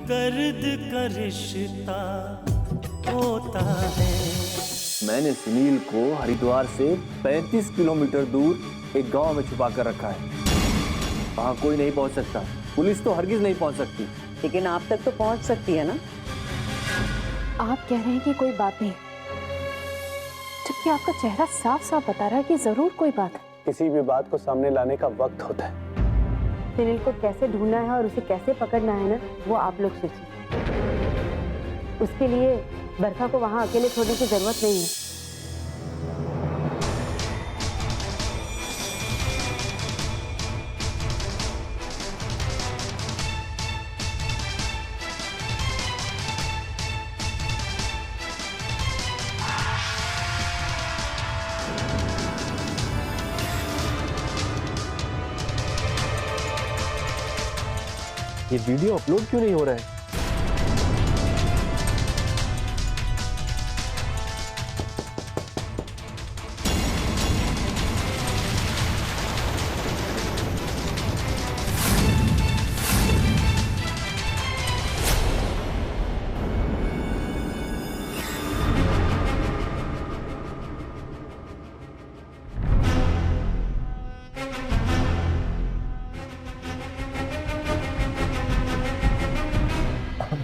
दर्द का रिश्ता होता है। मैंने सुनील को हरिद्वार से 35 किलोमीटर दूर एक गांव में छुपा कर रखा है। वहां कोई नहीं पहुंच सकता, पुलिस तो हरगिज नहीं पहुंच सकती। लेकिन आप तक तो पहुंच सकती है ना। आप कह रहे हैं कि कोई बात नहीं, जबकि आपका चेहरा साफ साफ बता रहा है कि जरूर कोई बात है। किसी भी बात को सामने लाने का वक्त होता है। सुनील को कैसे ढूंढना है और उसे कैसे पकड़ना है ना, वो आप लोग सोचिए। उसके लिए बरखा को वहां अकेले छोड़ने की जरूरत नहीं है। ये वीडियो अपलोड क्यों नहीं हो रहा है?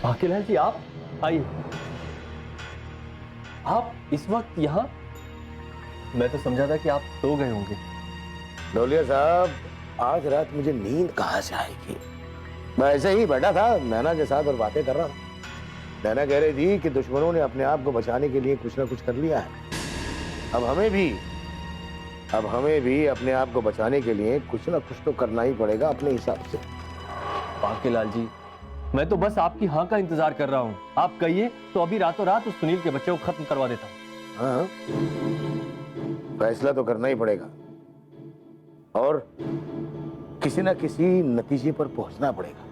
बाकीलाल जी, आप आइए। आप इस वक्त यहाँ? मैं तो समझा था कि आप सो गए होंगे। ढोलिया साहब, आज रात मुझे नींद कहाँ से आएगी? मैं ऐसे ही बैठा था नैना के साथ और बातें कर रहा था। नैना कह रही थी कि दुश्मनों ने अपने आप को बचाने के लिए कुछ ना कुछ कर लिया है। अब हमें भी अपने आप को बचाने के लिए कुछ ना कुछ तो करना ही पड़ेगा अपने हिसाब से। बाकीलाल जी, मैं तो बस आपकी हाँ का इंतजार कर रहा हूँ। आप कहिए तो अभी रातों रात उस सुनील के बच्चे को खत्म करवा देता हूँ। हाँ, फैसला तो करना ही पड़ेगा और किसी ना किसी नतीजे पर पहुंचना पड़ेगा।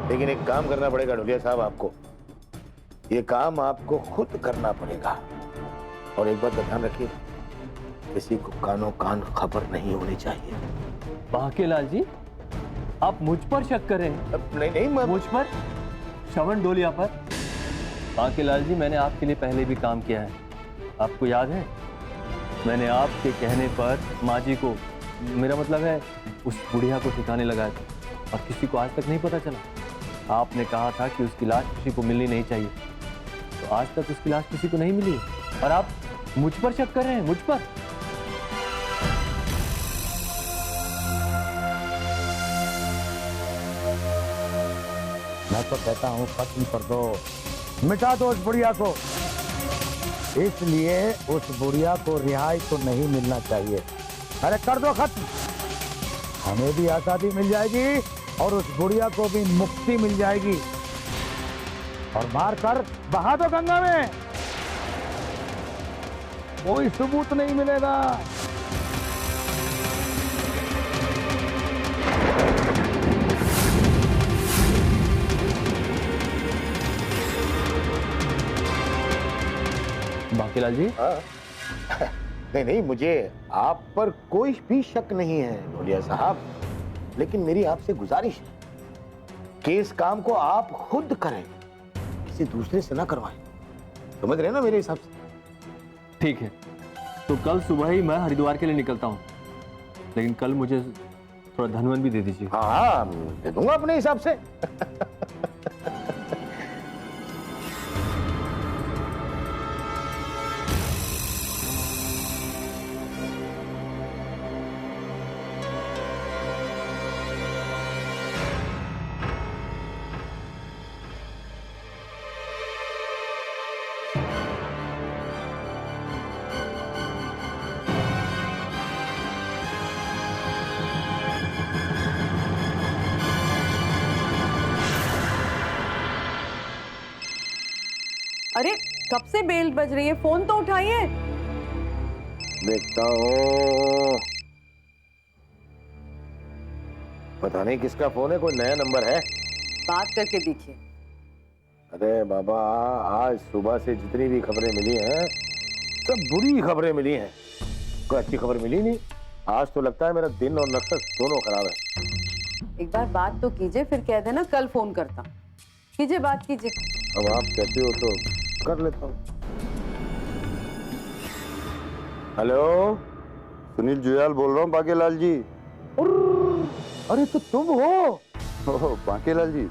लेकिन एक काम करना पड़ेगा ढोलिया साहब आपको। ये काम आपको खुद करना पड़ेगा। और एक बात का ध्यान रखिए, किसी को कानों कान खबर नहीं होनी चाहिए। बाकीलाल जी, आप मुझ पर शक कर रहे हैं? नहीं, मुझ पर? श्रवण डोलिया पर? बाकीलाल जी, मैंने आपके लिए पहले भी काम किया है, आपको याद है? मैंने आपके कहने पर माँ जी को, मेरा मतलब है उस बुढ़िया को ठिकाने लगाया था और किसी को आज तक नहीं पता चला। आपने कहा था कि उसकी लाश किसी को मिलनी नहीं चाहिए, तो आज तक उसकी लाश किसी को नहीं मिली और आप मुझ पर शक कर रहे हैं? मुझ पर? मैं तो कहता हूँ खत्म कर दो, मिटा दो उस बुढ़िया को। इसलिए उस बुढ़िया को रिहाई तो नहीं मिलना चाहिए। अरे कर दो खत्म, हमें भी आजादी मिल जाएगी और उस बुढ़िया को भी मुक्ति मिल जाएगी। और मार कर बहा दो गंगा में, कोई सबूत नहीं मिलेगा। बाकीलाल जी? नहीं, मुझे आप पर कोई भी शक नहीं है ढोलिया साहब, लेकिन मेरी आपसे गुजारिश है कि इस काम को आप खुद करें, किसी दूसरे से ना करवाएं। समझ रहे हैं ना मेरे हिसाब से? ठीक है, तो कल सुबह ही मैं हरिद्वार के लिए निकलता हूँ, लेकिन कल मुझे थोड़ा धनवन भी दे दीजिए। हाँ, दे दूंगा अपने हिसाब से। अरे कब से बेल बज रही है, फोन तो उठाइए। देखता हूँ, पता नहीं किसका फोन है, कोई नया नंबर है। बात करके देखिए। अरे बाबा, आज सुबह से जितनी भी खबरें मिली हैं सब बुरी खबरें मिली हैं, कोई अच्छी खबर मिली नहीं। आज तो लगता है मेरा दिन और नक्षत्र दोनों खराब है। एक बार बात तो कीजिए, फिर कह देना कल फोन करता। कीजिए, बात कीजिए। अब आप कहते हो तो कर लेता हूँ। हेलो, सुनील जुयाल बोल रहा हूँ बांकेलाल जी। अरे तो तुम हो? ओह बांकेलाल जी,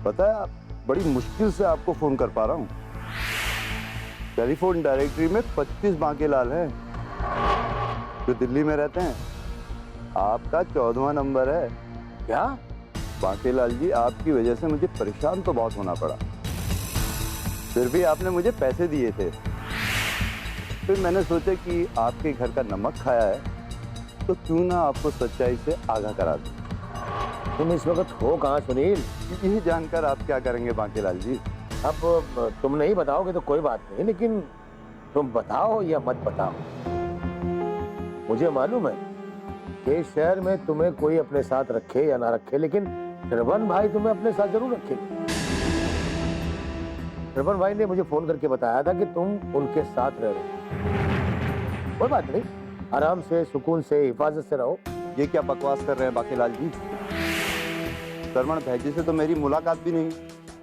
पता है बड़ी मुश्किल से आपको फोन कर पा रहा हूँ। टेलीफोन डायरेक्टरी में 25 बांकेलाल हैं जो दिल्ली में रहते हैं। आपका 14वां नंबर है। क्या? बांकेलाल जी, आपकी वजह से मुझे परेशान तो बहुत होना पड़ा, फिर भी आपने मुझे पैसे दिए थे। फिर मैंने सोचा कि आपके घर का नमक खाया है तो क्यों ना आपको सच्चाई से आगाह करा दूं। तुम इस वक्त हो कहाँ सुनील? ये जानकर आप क्या करेंगे बांकेलाल जी? अब तुम नहीं बताओगे तो कोई बात नहीं, लेकिन तुम बताओ या मत बताओ, मुझे मालूम है कि इस शहर में तुम्हें कोई अपने साथ रखे या ना रखे, लेकिन श्रवण भाई तुम्हें अपने साथ जरूर रखेंगे। श्रवण भाई ने मुझे फोन करके बताया था कि तुम उनके साथ रह रहे हो। कोई बात नहीं, आराम से, सुकून से, हिफाजत से रहो। ये क्या बकवास कर रहे हैं बांकेलाल जी? श्रवण भाई से तो मेरी मुलाकात भी नहीं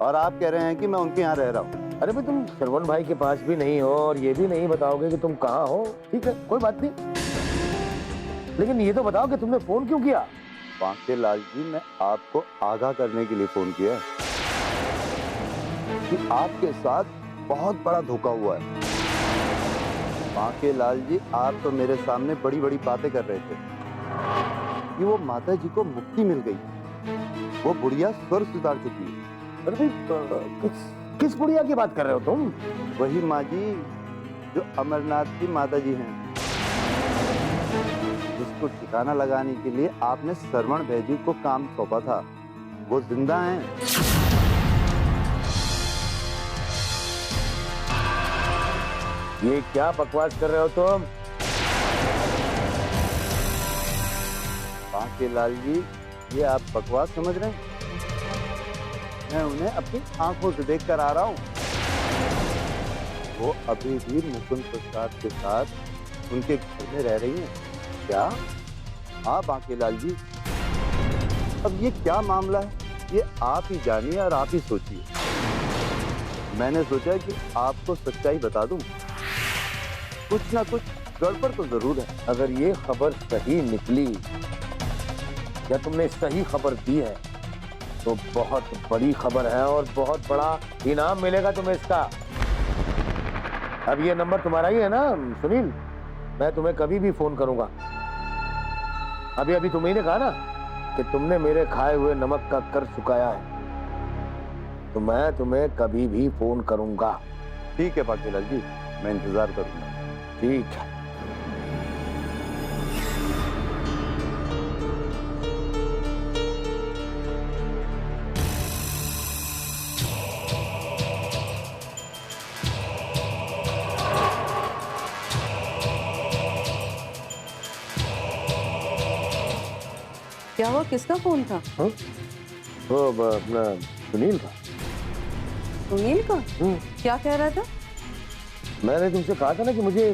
और आप कह रहे हैं कि मैं उनके यहाँ रह रहा हूँ। अरे भाई, तुम श्रवण भाई के पास भी नहीं हो और ये भी नहीं बताओगे कि तुम कहाँ हो। ठीक है, कोई बात नहीं, लेकिन ये तो बताओ कि तुमने फोन क्यों किया? बांकेलाल जी, मैं आपको आगाह करने के लिए फोन किया है कि आपके साथ बहुत बड़ा धोखा हुआ है। बांकेलाल जी, आप तो मेरे सामने बड़ी बड़ी बातें कर रहे थे कि वो माता जी को मुक्ति मिल गई, वो बुढ़िया स्वर्ग सुधार चुकी है। अरे भाई, किस बुढ़िया की बात कर रहे हो तुम? वही माँ जी जो अमरनाथ की माता जी हैं, जिसको ठिकाना लगाने के लिए आपने श्रवण भाई जी को काम सौंपा था, वो जिंदा हैं। ये क्या बकवास कर रहे हो तुम? बांकेलाल जी, ये आप बकवास समझ रहे हैं? मैं उन्हें अपनी आंखों से देख कर आ रहा हूँ। वो अभी भी मुकुंद प्रसाद के साथ उनके घर में रह रही हैं। क्या? हाँ बांकेलाल जी, अब ये क्या मामला है, ये आप ही जानिए और आप ही सोचिए। मैंने सोचा कि आपको सच्चाई बता दूं। कुछ ना कुछ गड़बड़ तो जरूर है। अगर ये खबर सही निकली या तुमने सही खबर दी है तो बहुत बड़ी खबर है और बहुत बड़ा इनाम मिलेगा तुम्हें इसका। अब ये नंबर तुम्हारा ही है ना सुनील? मैं तुम्हें कभी भी फोन करूंगा। अभी अभी तुम्ही ने कहा ना कि तुमने मेरे खाए हुए नमक का कर्ज चुकाया है, तो मैं तुम्हें कभी भी फोन करूंगा। ठीक है बांकेलाल जी, मैं इंतजार करूंगा। ठीक है। क्या हुआ, किसका फोन था? वो अपना सुनील का। सुनील का? क्या कह रहा था? मैंने तुमसे कहा था ना कि मुझे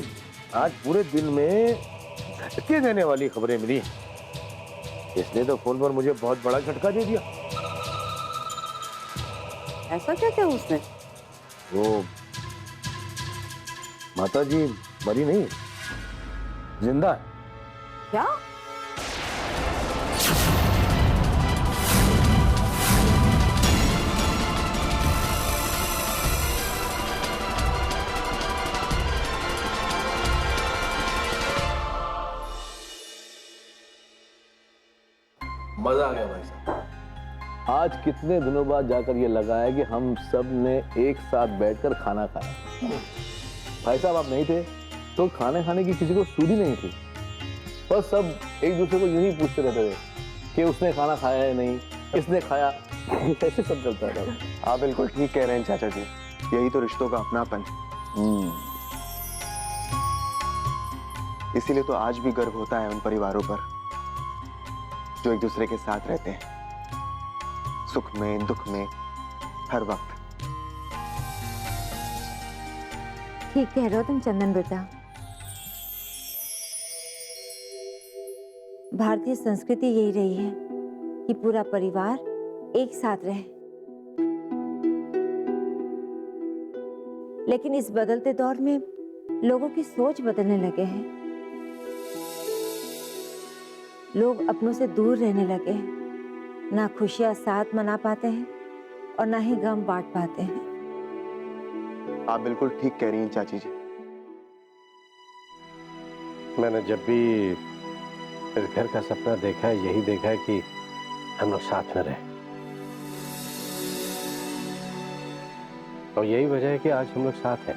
आज पूरे दिन में झटके देने वाली खबरें मिली हैं। इसने तो फोन पर मुझे बहुत बड़ा झटका दे दिया। ऐसा क्या किया उसने? वो माता जी मरी नहीं, जिंदा है। क्या? मजा आ गया भाई साहब। आज कितने दिनों बाद जाकर ये लगा है कि हम सब ने एक साथ बैठकर खाना खाया। भाई साहब आप नहीं थे तो खाने खाने की किसी को सूझी नहीं थी, बस सब एक दूसरे को यूं ही पूछते रहते थे कि उसने खाना खाया है नहीं, किसने खाया। ऐसे सब चलता था। आप बिल्कुल ठीक कह रहे हैं चाचा जी, यही तो रिश्तों का अपनापन। इसीलिए तो आज भी गर्व होता है उन परिवारों पर जो एक दूसरे के साथ रहते हैं, सुख में दुख में, हर वक्त। ठीक कह रहे हो तुम चंदन बेटा। भारतीय संस्कृति यही रही है कि पूरा परिवार एक साथ रहे। लेकिन इस बदलते दौर में लोगों की सोच बदलने लगे हैं। लोग अपनों से दूर रहने लगे हैं, ना खुशियां साथ मना पाते हैं और ना ही गम बांट पाते हैं। आप बिल्कुल ठीक कह रही हैं चाची जी। मैंने जब भी इस घर का सपना देखा है, यही देखा है कि हम लोग साथ में रहे, और यही वजह है कि आज हम लोग साथ हैं।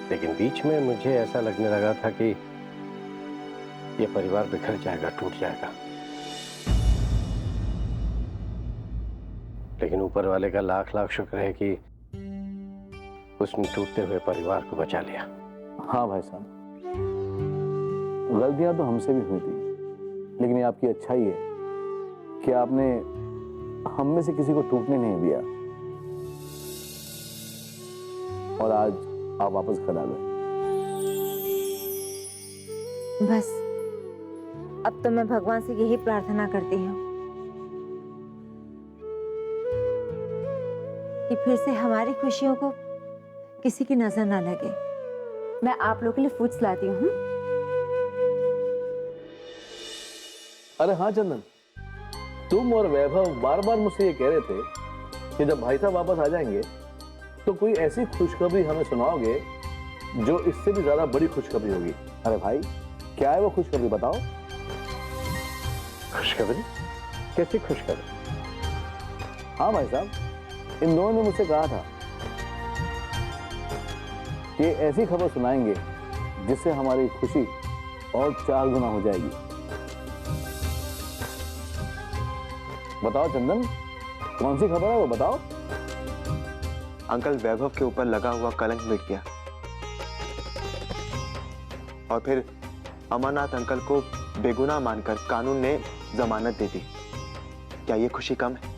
लेकिन बीच में मुझे ऐसा लगने लगा था कि ये परिवार बिखर जाएगा, टूट जाएगा, लेकिन ऊपर वाले का लाख लाख शुक्र है कि उसने टूटते हुए परिवार को बचा लिया। हाँ भाई साहब, गलतियां तो हमसे भी हुई थी, लेकिन ये आपकी अच्छाई है कि आपने हम में से किसी को टूटने नहीं दिया और आज आप वापस घर आ गए। बस अब तो मैं भगवान से यही प्रार्थना करती हूँ कि फिर से हमारी खुशियों को किसी की नजर ना लगे। मैं आप लोगों के लिए फूड्स लाती हूँ। अरे हाँ चंदन, तुम और वैभव बार बार मुझसे ये कह रहे थे कि जब भाई साहब वापस आ जाएंगे तो कोई ऐसी खुशखबरी हमें सुनाओगे जो इससे भी ज्यादा बड़ी खुशखबरी होगी। अरे भाई, क्या है वो खुशखबरी, बताओ। खुशखबरी? कैसी खुशखबरी? हाँ भाई साहब, इन दोनों ने मुझसे कहा था कि ऐसी खबर सुनाएंगे जिससे हमारी खुशी और 4 गुना हो जाएगी। बताओ चंदन, कौन सी खबर है वो बताओ। अंकल, वैभव के ऊपर लगा हुआ कलंक मिट गया और फिर अमरनाथ अंकल को बेगुनाह मानकर कानून ने जमानत दे दी। क्या ये खुशी कम है?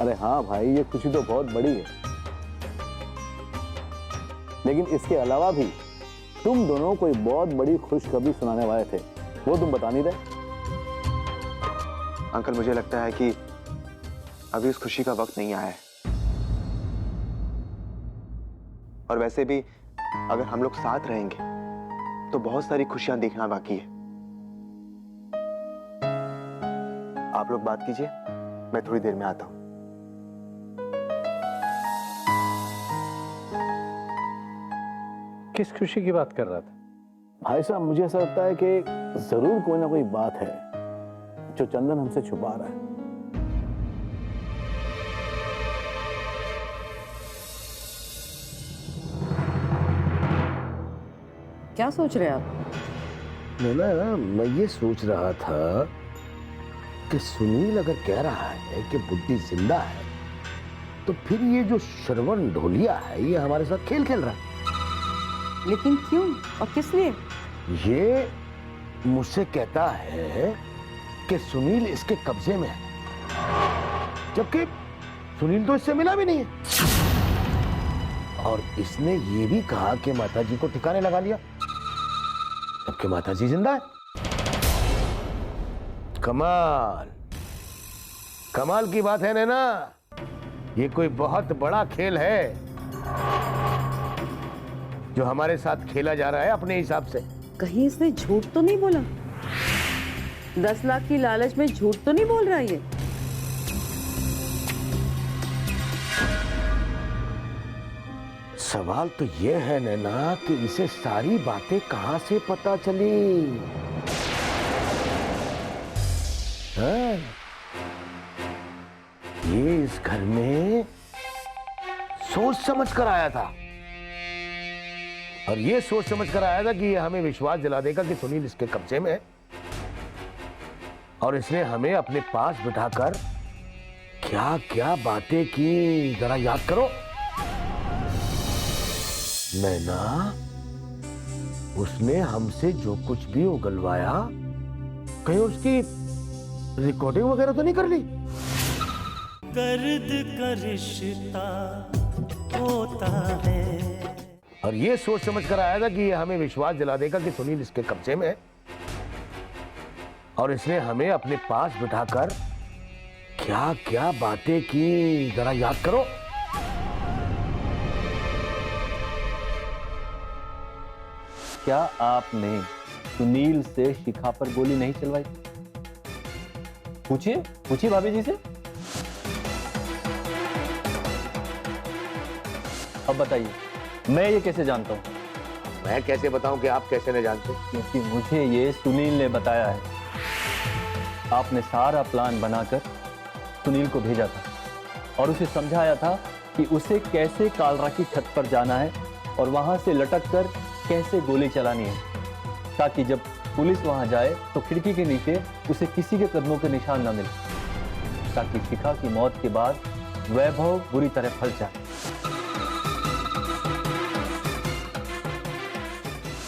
अरे हाँ भाई, ये खुशी तो बहुत बड़ी है, लेकिन इसके अलावा भी तुम दोनों कोई बहुत बड़ी खुशखबरी सुनाने वाले थे, वो तुम बता नहीं रहे। अंकल, मुझे लगता है कि अभी उस खुशी का वक्त नहीं आया है, और वैसे भी अगर हम लोग साथ रहेंगे तो बहुत सारी खुशियां देखना बाकी है। आप लोग बात कीजिए, मैं थोड़ी देर में आता हूं। किस खुशी की बात कर रहा था? भाई साहब, मुझे ऐसा लगता है कि जरूर कोई ना कोई बात है जो चंदन हमसे छुपा रहा है। क्या सोच रहे हैं आप? मैं ये सोच रहा था कि सुनील अगर कह रहा है कि बुड्ढी जिंदा है, तो फिर ये जो श्रवण ढोलिया है ये हमारे साथ खेल खेल रहा है। लेकिन क्यों और किस लिए? ये मुझसे कहता है कि सुनील इसके कब्जे में है, जबकि सुनील तो इससे मिला भी नहीं है, और इसने ये भी कहा कि माताजी को ठिकाने लगा लिया, जबकि माताजी जिंदा है। कमाल कमाल की बात है नैना, ये कोई बहुत बड़ा खेल है जो हमारे साथ खेला जा रहा है अपने हिसाब से। कहीं इसने झूठ तो नहीं बोला? 10 लाख की लालच में झूठ तो नहीं बोल रहा ये? सवाल तो ये है नैना कि इसे सारी बातें कहां से पता चली? हाँ? ये इस घर में सोच समझ कर आया था, और ये सोच समझ कर आया था कि ये हमें विश्वास दिला देगा कि सुनील इसके कब्जे में है, और इसने हमें अपने पास बिठाकर क्या क्या बातें की, जरा याद करो। नैना, उसने हमसे जो कुछ भी उगलवाया, कहीं उसकी रिकॉर्डिंग वगैरह तो नहीं कर ली? दर्द का रिश्ता होता है। और ये सोच समझ कर आया था कि ये हमें विश्वास दिला देगा कि सुनील इसके कब्जे में है, और इसने हमें अपने पास बिठाकर क्या क्या बातें की, जरा याद करो। क्या आपने सुनील से शिखा पर गोली नहीं चलवाई? पूछिए पूछिए भाभी जी से। अब बताइए, मैं ये कैसे जानता हूं? मैं कैसे बताऊं कि आप कैसे नहीं जानते? क्योंकि मुझे ये सुनील ने बताया है। आपने सारा प्लान बनाकर सुनील को भेजा था और उसे समझाया था कि उसे कैसे कालरा की छत पर जाना है और वहां से लटक कर कैसे गोली चलानी है, ताकि जब पुलिस वहां जाए तो खिड़की के नीचे उसे किसी के कदमों के निशान न मिले, ताकि शिखा की मौत के बाद वैभव बुरी तरह फंस जाए।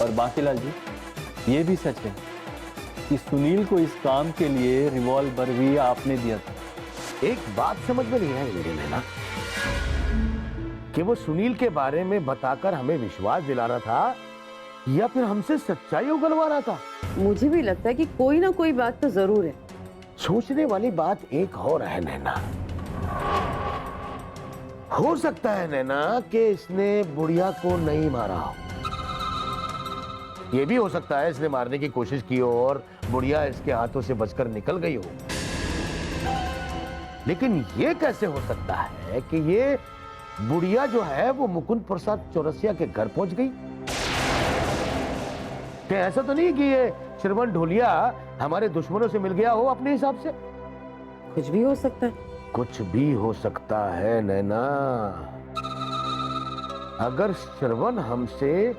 और बांकीलाल जी, ये भी सच है कि सुनील को इस काम के लिए रिवॉल्वर भी आपने दिया था। एक बात समझ में नहीं आई मेरे नैना, कि वो सुनील के बारे में बताकर हमें विश्वास दिला रहा था या फिर हमसे सच्चाई उगलवा रहा था। मुझे भी लगता है कि कोई ना कोई बात तो जरूर है। सोचने वाली बात एक और है नैना, हो सकता है नैना कि इसने बुढ़िया को नहीं मारा हो। यह भी हो सकता है इसने मारने की कोशिश की हो और बुढ़िया इसके हाथों से बचकर निकल गई हो। लेकिन यह कैसे हो सकता है कि ये बुढ़िया जो है वो मुकुंद प्रसाद चौरसिया के घर पहुंच गई? क्या ऐसा तो नहीं कि ये श्रवण ढोलिया हमारे दुश्मनों से मिल गया हो अपने हिसाब से? कुछ भी हो सकता है। कुछ भी हो सकता है नैना। अगर श्रवण हमसे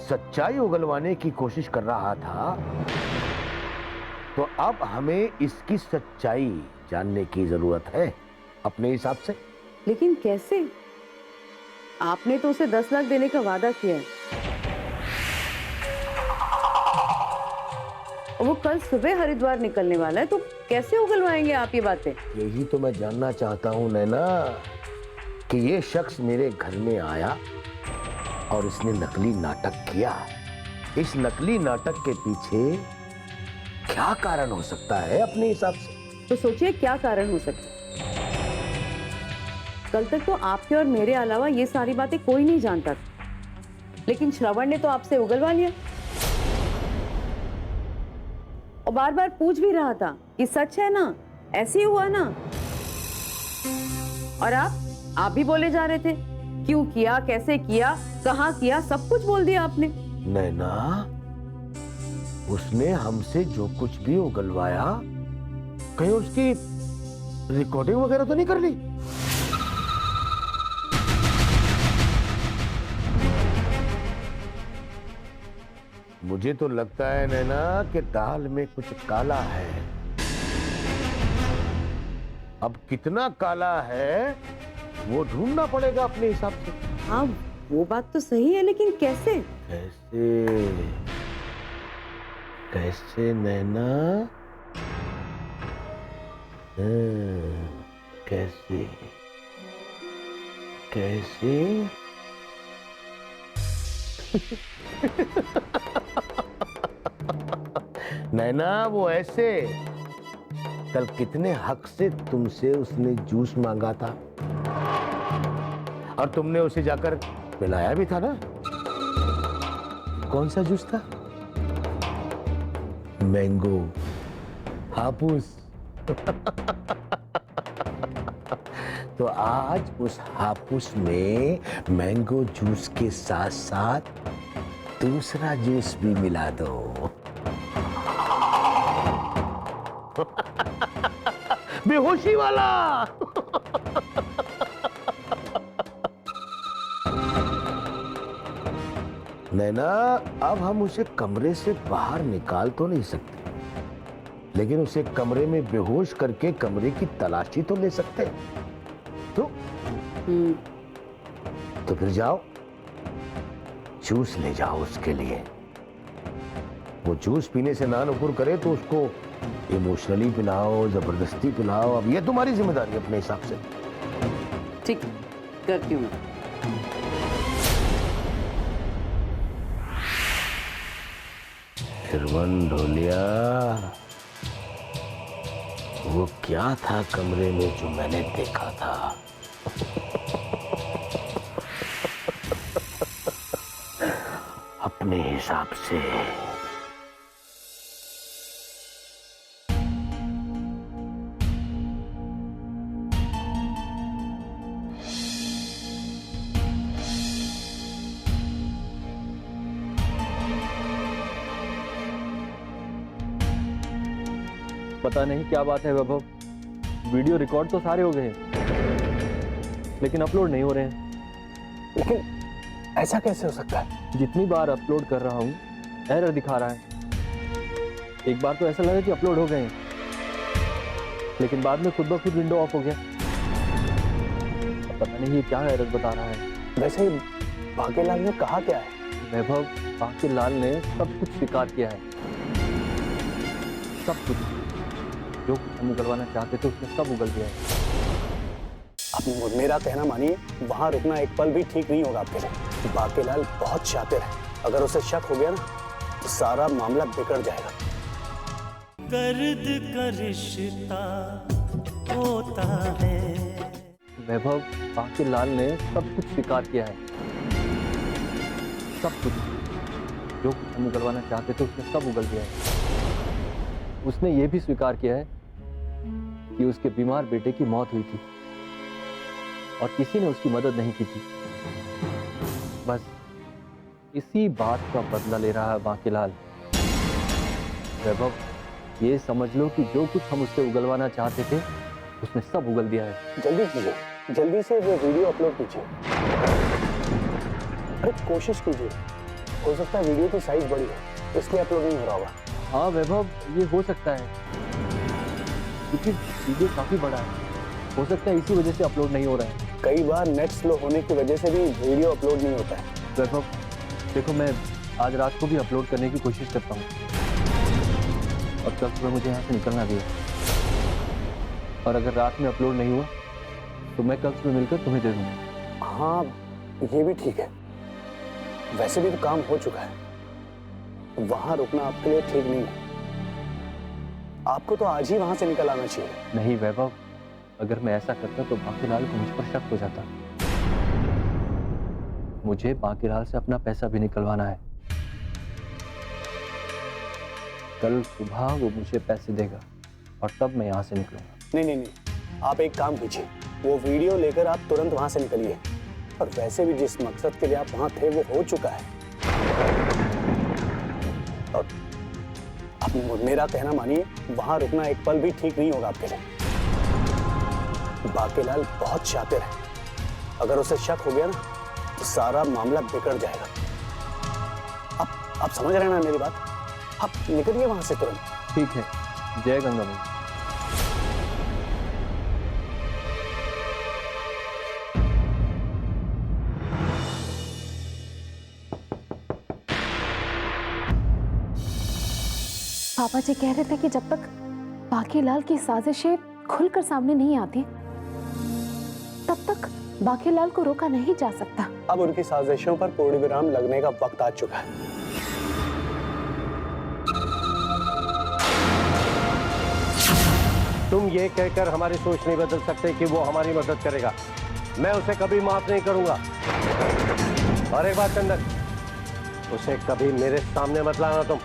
सच्चाई उगलवाने की कोशिश कर रहा था तो अब हमें इसकी सच्चाई जानने की जरूरत है अपने हिसाब से। लेकिन कैसे? आपने तो उसे 10 लाख देने का वादा किया है और वो कल सुबह हरिद्वार निकलने वाला है, तो कैसे उगलवाएंगे आप ये बातें? यही तो मैं जानना चाहता हूं नैना, कि ये शख्स मेरे घर में आया और इसने नकली नाटक किया। इस नकली नाटक के पीछे क्या कारण हो सकता है अपने हिसाब से? तो सोचिए क्या कारण हो सकता है। कल तक तो आपके और मेरे अलावा ये सारी बातें कोई नहीं जानता था, लेकिन श्रवण ने तो आपसे उगलवा लिया और बार बार पूछ भी रहा था कि सच है ना, ऐसे ही हुआ ना। और आप भी बोले जा रहे थे क्यों किया, कैसे किया, कहाँ किया, सब कुछ बोल दिया आपने। नैना, उसने हमसे जो कुछ भी उगलवाया कहीं उसकी रिकॉर्डिंग वगैरह तो नहीं कर ली? मुझे तो लगता है नैना कि दाल में कुछ काला है। अब कितना काला है वो ढूंढना पड़ेगा अपने हिसाब से। हाँ, वो बात तो सही है, लेकिन कैसे? कैसे कैसे नैना? कैसे कैसे? नैना, वो ऐसे। कल कितने हक से तुमसे उसने जूस मांगा था और तुमने उसे जाकर पिलाया भी था ना? कौन सा जूस था? मैंगो, हापुस। तो आज उस हापुस में मैंगो जूस के साथ साथ दूसरा जूस भी मिला दो। बेहोशी वाला। नैना, अब हम उसे कमरे से बाहर निकाल तो नहीं सकते, लेकिन उसे कमरे में बेहोश करके कमरे की तलाशी तो ले सकते हैं। तो फिर जाओ, जूस ले जाओ उसके लिए। वो जूस पीने से ना नुकुर करे तो उसको इमोशनली पिलाओ, जबरदस्ती पिलाओ। अब ये तुम्हारी जिम्मेदारी अपने हिसाब से। ठीक, करती हूँ। श्रवण ढोलिया, वो क्या था कमरे में जो मैंने देखा था? अपने हिसाब से। पता नहीं क्या बात है वैभव, वीडियो रिकॉर्ड तो सारे हो गए हैं लेकिन अपलोड नहीं हो रहे हैं। लेकिन ऐसा कैसे हो सकता है? जितनी बार अपलोड कर रहा हूँ एरर दिखा रहा है। एक बार तो ऐसा लगा कि अपलोड हो गए हैं, लेकिन बाद में खुद ब खुद विंडो ऑफ हो गया। अब पता नहीं ये क्या एरर बता रहा है। वैसे बांकेलाल ने कहा क्या है? वैभव, बांकेलाल ने सब कुछ स्वीकार किया है, सब कुछ। जो कुछ हम उगलवाना चाहते थे उसने सब उगल दिया है। अब मेरा कहना मानिए, वहां रुकना एक पल भी ठीक नहीं होगा आपके लिए। बांकेलाल बहुत शातिर है, अगर उसे शक हो गया ना तो सारा मामला बिगड़ जाएगा। दर्द का रिश्ता होता है। वैभव, बांकेलाल ने सब कुछ स्वीकार किया है, सब कुछ। जो कुछ हम उगलवाना चाहते थे उसने सब उगल दिया है। उसने ये भी स्वीकार किया है कि उसके बीमार बेटे की मौत हुई थी और किसी ने उसकी मदद नहीं की थी। बस इसी बात का बदला ले रहा है बांकेलाल। वैभव, ये समझ लो कि जो कुछ हम उससे उगलवाना चाहते थे उसने सब उगल दिया है। जल्दी कीजिए, जल्दी से वो वीडियो अपलोड कीजिए। अरे कोशिश कीजिए, हो सकता है वीडियो की साइज बड़ी है इसलिए अपलोड नहीं हो रहा होगा। हाँ वैभव, ये हो सकता है क्योंकि वीडियो काफी बड़ा है। हो सकता है इसी वजह से अपलोड नहीं हो रहा है। कई बार नेट स्लो होने की वजह से भी वीडियो अपलोड नहीं होता है। वैभव देखो, मैं आज रात को भी अपलोड करने की कोशिश करता हूँ और कल सुबह मुझे यहाँ से निकलना भी है। और अगर रात में अपलोड नहीं हुआ तो मैं कल सुबह मिलकर तुम्हें दे दूँगा। हाँ ये भी ठीक है। वैसे भी तो काम हो चुका है, वहां रुकना आपके लिए ठीक नहीं है। आपको तो आज ही वहां से निकल आना चाहिए। नहीं वैभव, अगर मैं ऐसा करता तो बांकेलाल को मुझ पर शक हो जाता। मुझे बांकेलाल से अपना पैसा भी निकलवाना है। कल सुबह वो मुझे पैसे देगा और तब मैं यहाँ से निकलूंगा। नहीं नहीं नहीं, आप एक काम कीजिए, वो वीडियो लेकर आप तुरंत वहां से निकलिए। और वैसे भी जिस मकसद के लिए आप वहां थे वो हो चुका है। और आप मेरा कहना मानिए, वहां रुकना एक पल भी ठीक नहीं होगा आपके लिए। बांकेलाल बहुत शातिर है, अगर उसे शक हो गया ना तो सारा मामला बिगड़ जाएगा। आप समझ रहे हैं ना मेरी बात? आप निकलिए वहां से तुरंत। ठीक है, जय गंगा माई। पापा जी कह रहे थे कि जब तक बांकेलाल की साजिशें खुलकर सामने नहीं आती तब तक बांकेलाल को रोका नहीं जा सकता। अब उनकी साजिशों पर पूर्ण विराम लगने का वक्त आ चुका है। तुम ये कहकर हमारी सोच नहीं बदल सकते कि वो हमारी मदद करेगा। मैं उसे कभी माफ नहीं करूंगा। और एक बात चंदन, उसे कभी मेरे सामने मत लाना तुम।